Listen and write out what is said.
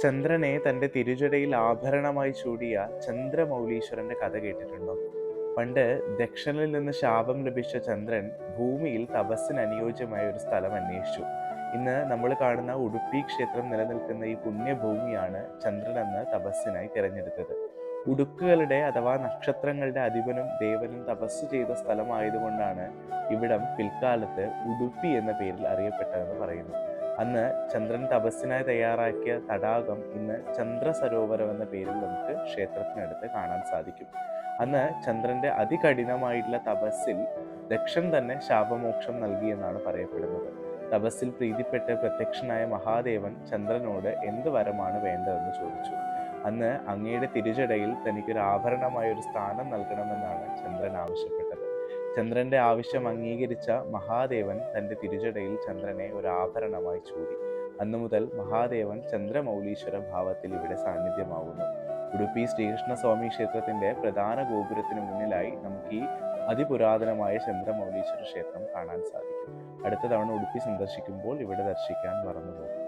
ചന്ദ്രനെ തന്റെ തിരുജടയിൽ ആഭരണമായി ചൂടിയ ചന്ദ്രമൗലീശ്വരന്റെ കഥ കേട്ടിട്ടുണ്ടോ? പണ്ട് ദക്ഷനിൽ നിന്ന് ശാപം ലഭിച്ച ചന്ദ്രൻ ഭൂമിയിൽ തപസ്സിന് അനുയോജ്യമായ ഒരു സ്ഥലം അന്വേഷിച്ചു. ഇന്ന് നമ്മൾ കാണുന്ന ഉഡുപ്പി ക്ഷേത്രം നിലനിൽക്കുന്ന ഈ പുണ്യഭൂമിയാണ് ചന്ദ്രൻ അന്ന് തപസ്സിനായി തിരഞ്ഞെടുത്തത്. ഉടുക്കുകളുടെ അഥവാ നക്ഷത്രങ്ങളുടെ അധിപനും ദേവനും തപസ് ചെയ്ത സ്ഥലമായതുകൊണ്ടാണ് ഇവിടം പിൽക്കാലത്ത് ഉഡുപ്പി എന്ന പേരിൽ അറിയപ്പെട്ടതെന്ന് പറയുന്നു. അന്ന് ചന്ദ്രൻ തപസ്സിനായി തയ്യാറാക്കിയ തടാകം ഇന്ന് ചന്ദ്ര സരോവരം എന്ന പേരിൽ നമുക്ക് ക്ഷേത്രത്തിനടുത്ത് കാണാൻ സാധിക്കും. അന്ന് ചന്ദ്രന്റെ അതികഠിനമായിട്ടുള്ള തപസ്സിൽ ദക്ഷൻ തന്നെ ശാപമോക്ഷം നൽകിയെന്നാണ് പറയപ്പെടുന്നത്. തപസ്സിൽ പ്രീതിപ്പെട്ട് പ്രത്യക്ഷനായ മഹാദേവൻ ചന്ദ്രനോട് എന്ത് വരമാണ് വേണ്ടതെന്ന് ചോദിച്ചു. അന്ന് അങ്ങയുടെ തിരുജടയിൽ തനിക്കൊരു ആഭരണമായ ഒരു സ്ഥാനം നൽകണമെന്നാണ് ചന്ദ്രൻ ആവശ്യപ്പെട്ടത്. ചന്ദ്രന്റെ ആവശ്യം അംഗീകരിച്ച മഹാദേവൻ തന്റെ തിരുജടയിൽ ചന്ദ്രനെ ഒരു ആഭരണമായി ചൂടി. അന്നു മുതൽ മഹാദേവൻ ചന്ദ്രമൗലീശ്വര ഭാവത്തിൽ ഇവിടെ സാന്നിധ്യമാവുന്നു. ഉടുപ്പി ശ്രീകൃഷ്ണസ്വാമി ക്ഷേത്രത്തിന്റെ പ്രധാന ഗോപുരത്തിന് മുന്നിലായി നമുക്ക് ഈ അതിപുരാതനമായ ചന്ദ്രമൗലീശ്വര ക്ഷേത്രം കാണാൻ സാധിക്കും. അടുത്ത തവണ ഉടുപ്പി സന്ദർശിക്കുമ്പോൾ ഇവിടെ ദർശിക്കാൻ മറന്നുപോകും.